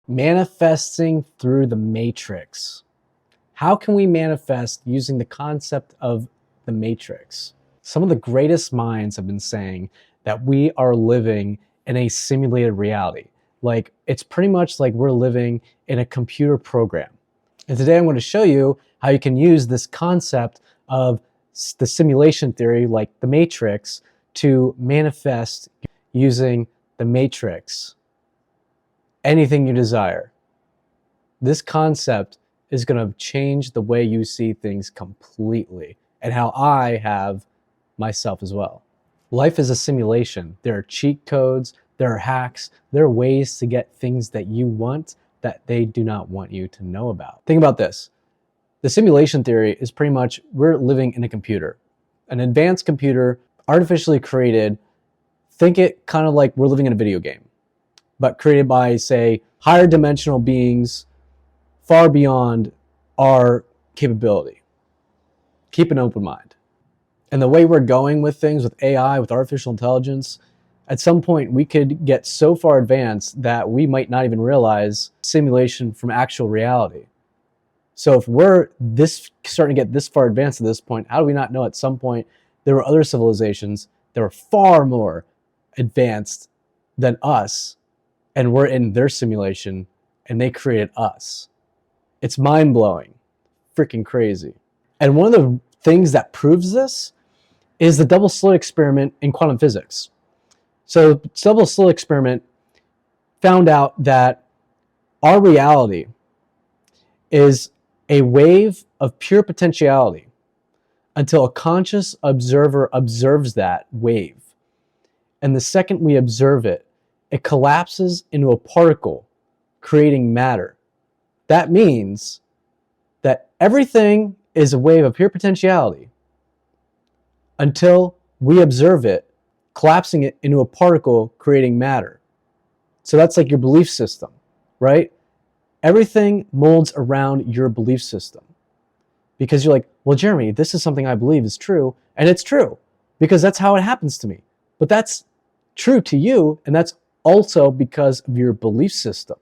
Manifesting through the matrix. How can we manifest using the concept of the matrix? Some of the greatest minds have been saying that we are living in a simulated reality. Like, it's pretty much like we're living in a computer program. And today I'm going to show you how you can use this concept of the simulation theory, like the matrix, to manifest using the matrix anything you desire. This concept is going to change the way you see things completely, and how I have myself as well. Life is a simulation. There are cheat codes, there are hacks, there are ways to get things that you want that they do not want you to know about. Think about this. The simulation theory is pretty much we're living in a computer, an advanced computer, artificially created. Think it kind of like we're living in a video game, but created by, say, higher dimensional beings far beyond our capability. Keep an open mind. And the way we're going with things, with AI, with artificial intelligence, at some point we could get so far advanced that we might not even realize simulation from actual reality. So if we're starting to get this far advanced at this point, how do we not know at some point there were other civilizations that were far more advanced than us, and we're in their simulation and they created us? It's mind-blowing, freaking crazy. And one of the things that proves this is the double slit experiment in quantum physics. So the double slit experiment found out that our reality is a wave of pure potentiality until a conscious observer observes that wave. And the second we observe it, it collapses into a particle, creating matter. That means that everything is a wave of pure potentiality until we observe it, collapsing it into a particle, creating matter. So that's like your belief system, right? Everything molds around your belief system. Because you're like, well, Jeremy, this is something I believe is true, and it's true, because that's how it happens to me. But that's true to you, and that's also because of your belief system.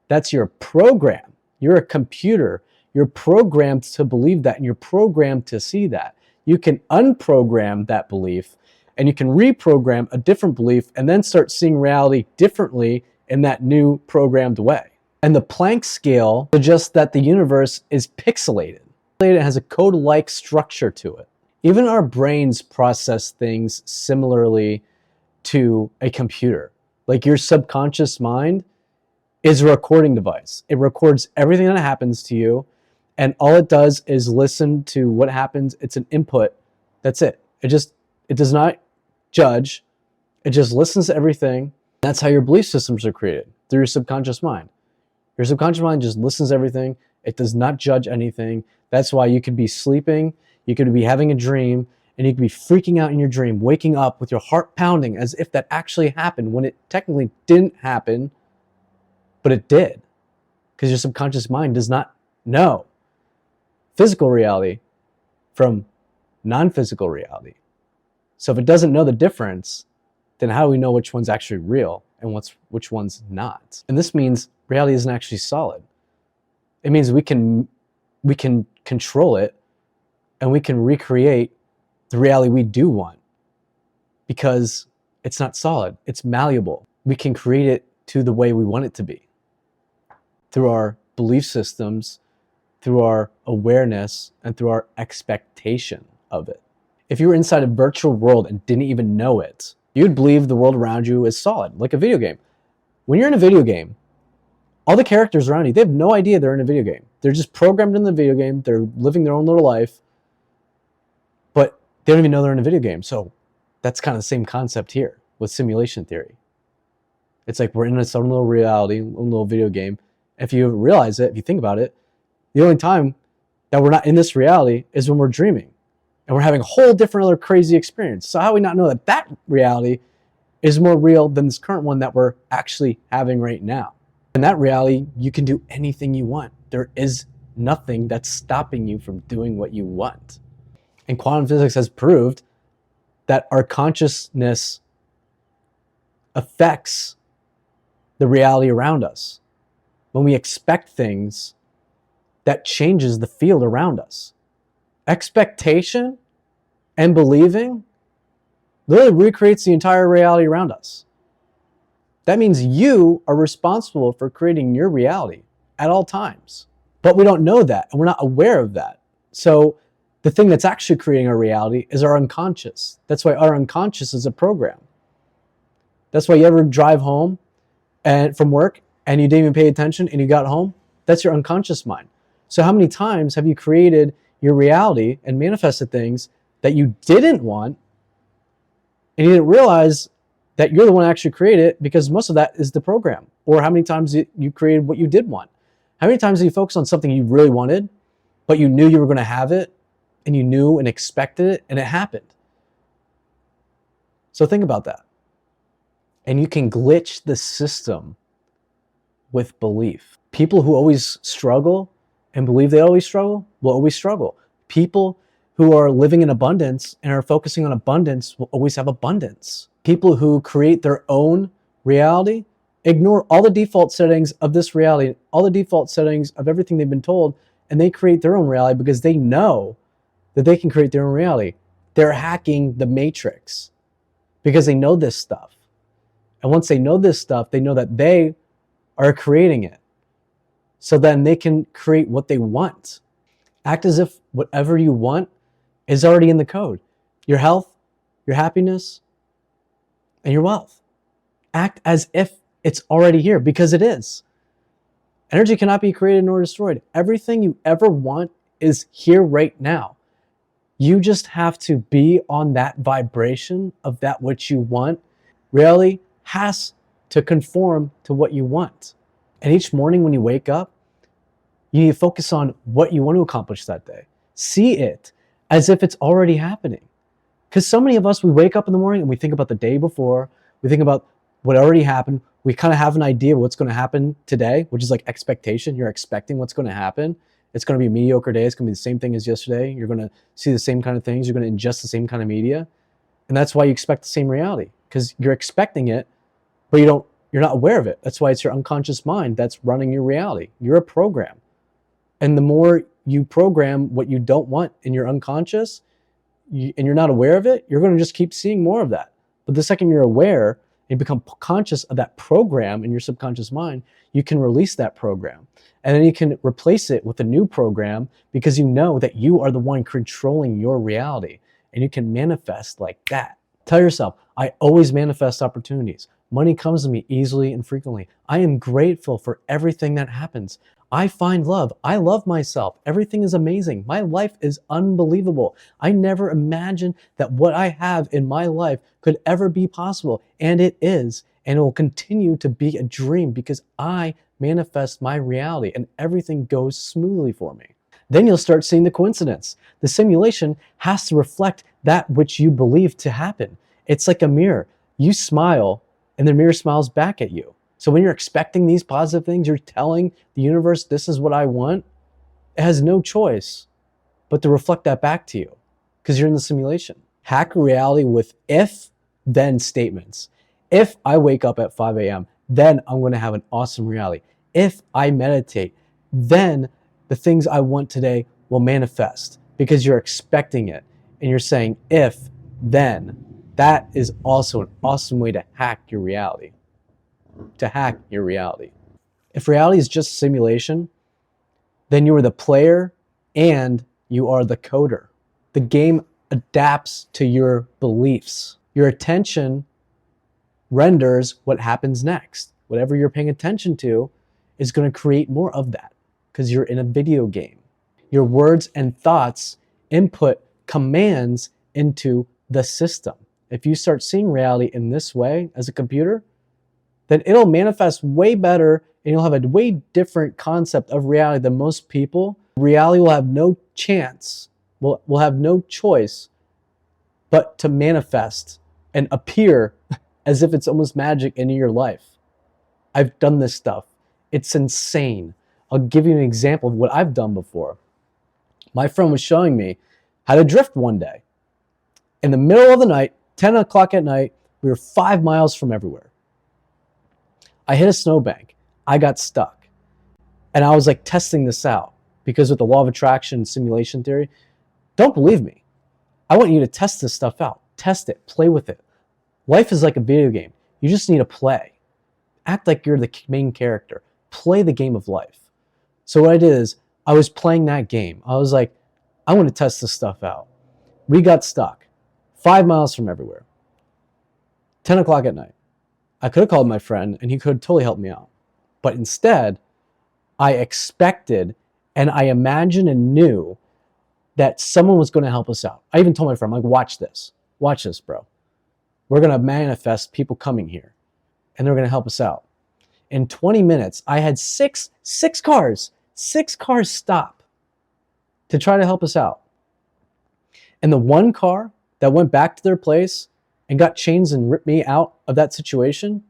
That's your program. You're a computer. You're programmed to believe that, and you're programmed to see that. You can unprogram that belief, and you can reprogram a different belief, and then start seeing reality differently in that new programmed way. And the Planck scale suggests that the universe is pixelated. It has a code-like structure to it. Even our brains process things similarly to a computer. Like, your subconscious mind is a recording device. It records everything that happens to you, and all it does is listen to what happens. It's an input. That's it. It does not judge. It just listens to everything. That's how your belief systems are created, through your subconscious mind. Your subconscious mind just listens to everything. It does not judge anything. That's why you could be sleeping, you could be having a dream, and you could be freaking out in your dream, waking up with your heart pounding as if that actually happened, when it technically didn't happen, but it did. Because your subconscious mind does not know physical reality from non-physical reality. So if it doesn't know the difference, then how do we know which one's actually real and which one's not? And this means reality isn't actually solid. It means we can control it, and we can recreate the reality we do want, because it's not solid, it's malleable. We can create it to the way we want it to be, through our belief systems, through our awareness, and through our expectation of it. If you were inside a virtual world and didn't even know it, you'd believe the world around you is solid, like a video game. When you're in a video game, all the characters around you, they have no idea they're in a video game. They're just programmed in the video game. They're living their own little life, but they don't even know they're in a video game. So that's kind of the same concept here with simulation theory. It's like we're in its own little reality, own little video game. If you realize it, if you think about it, the only time that we're not in this reality is when we're dreaming, and we're having a whole different other crazy experience. So how do we not know that that reality is more real than this current one that we're actually having right now? In that reality, you can do anything you want. There is nothing that's stopping you from doing what you want. And quantum physics has proved that our consciousness affects the reality around us. when we expect things, that changes the field around us. Expectation and believing literally recreates the entire reality around us. That means you are responsible for creating your reality at all times. But we don't know that, and we're not aware of that. So the thing that's actually creating our reality is our unconscious. That's why our unconscious is a program. That's why you ever drive home and from work and you didn't even pay attention and you got home? That's your unconscious mind. So how many times have you created your reality and manifested things that you didn't want, and you didn't realize that you're the one that actually created it, because most of that is the program? Or how many times you created what you did want? How many times did you focus on something you really wanted, but you knew you were going to have it, and you knew and expected it, and it happened? So think about that. And you can glitch the system with belief. People who always struggle and believe they always struggle will always struggle. People who are living in abundance and are focusing on abundance will always have abundance. People who create their own reality ignore all the default settings of this reality, all the default settings of everything they've been told, and they create their own reality because they know that they can create their own reality. They're hacking the matrix because they know this stuff. And once they know this stuff, they know that they are creating it. So then they can create what they want. Act as if whatever you want is already in the code. Your health, your happiness, and your wealth. Act as if it's already here, because it is. Energy cannot be created nor destroyed. Everything you ever want is here right now. You just have to be on that vibration of that which you want. Reality has to conform to what you want. And each morning when you wake up, you need to focus on what you want to accomplish that day. See it as if it's already happening. Because so many of us, we wake up in the morning and we think about the day before, we think about what already happened. We kind of have an idea of what's going to happen today, which is like expectation. You're expecting what's going to happen. It's going to be a mediocre day. It's going to be the same thing as yesterday. You're going to see the same kind of things. You're going to ingest the same kind of media. And that's why you expect the same reality, because you're expecting it, but you're not aware of it. That's why it's your unconscious mind that's running your reality. You're a program. And the more you program what you don't want in your unconscious, and you're not aware of it, you're going to just keep seeing more of that. But the second you're aware and become conscious of that program in your subconscious mind, you can release that program. And then you can replace it with a new program, because you know that you are the one controlling your reality. And you can manifest like that. Tell yourself, I always manifest opportunities. Money comes to me easily and frequently. I am grateful for everything that happens. I find love. I love myself. Everything is amazing. My life is unbelievable. I never imagined that what I have in my life could ever be possible. And it is. And it will continue to be a dream, because I manifest my reality and everything goes smoothly for me. Then you'll start seeing the coincidence. The simulation has to reflect that which you believe to happen. It's like a mirror. You smile and the mirror smiles back at you. So when you're expecting these positive things, you're telling the universe, this is what I want. It has no choice but to reflect that back to you, because you're in the simulation. Hack reality with if-then statements. If I wake up at 5 a.m., then I'm going to have an awesome reality. If I meditate, then the things I want today will manifest, because you're expecting it and you're saying if, then. That is also an awesome way to hack your reality. To hack your reality. If reality is just simulation, then you are the player and you are the coder. The game adapts to your beliefs. Your attention renders what happens next. Whatever you're paying attention to is going to create more of that, because you're in a video game. Your words and thoughts input commands into the system. If you start seeing reality in this way as a computer, then it'll manifest way better, and you'll have a way different concept of reality than most people. Reality will have no chance, will have no choice but to manifest and appear as if it's almost magic into your life. I've done this stuff. It's insane. I'll give you an example of what I've done before. My friend was showing me how to drift one day. In the middle of the night, 10 o'clock at night, we were 5 miles from everywhere. I hit a snowbank. I got stuck. And I was like testing this out because with the law of attraction and simulation theory, don't believe me. I want you to test this stuff out. Test it, play with it. Life is like a video game. You just need to play. Act like you're the main character. Play the game of life. So what I did is I was playing that game. I was like, I want to test this stuff out. We got stuck 5 miles from everywhere. 10 o'clock at night. I could have called my friend and he could have totally helped me out. But instead, I expected and I imagined and knew that someone was going to help us out. I even told my friend, I'm like, watch this. Watch this, bro. We're going to manifest people coming here and they're going to help us out. In 20 minutes, I had six cars stop to try to help us out. And the one car that went back to their place and got chains and ripped me out of that situation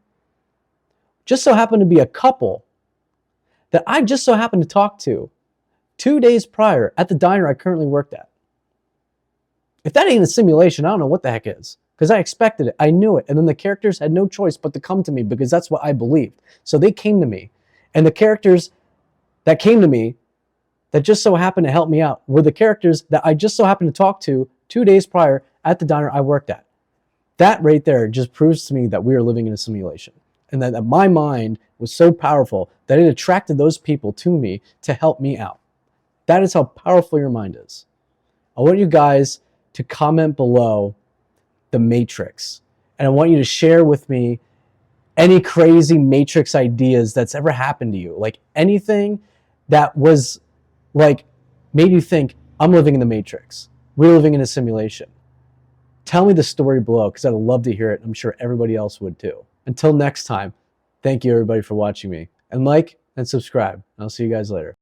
just so happened to be a couple that I just so happened to talk to 2 days prior at the diner I currently worked at. If that ain't a simulation, I don't know what the heck is. Because I expected it. I knew it. And then the characters had no choice but to come to me because that's what I believed. So they came to me. And the characters that came to me that just so happened to help me out were the characters that I just so happened to talk to 2 days prior at the diner I worked at. That right there just proves to me that we are living in a simulation. And that my mind was so powerful that it attracted those people to me to help me out. That is how powerful your mind is. I want you guys to comment below the Matrix. And I want you to share with me any crazy Matrix ideas that's ever happened to you. Like anything that was like made you think, I'm living in the Matrix. We're living in a simulation. Tell me the story below because I'd love to hear it. I'm sure everybody else would too. Until next time, thank you everybody for watching me. And like and subscribe. I'll see you guys later.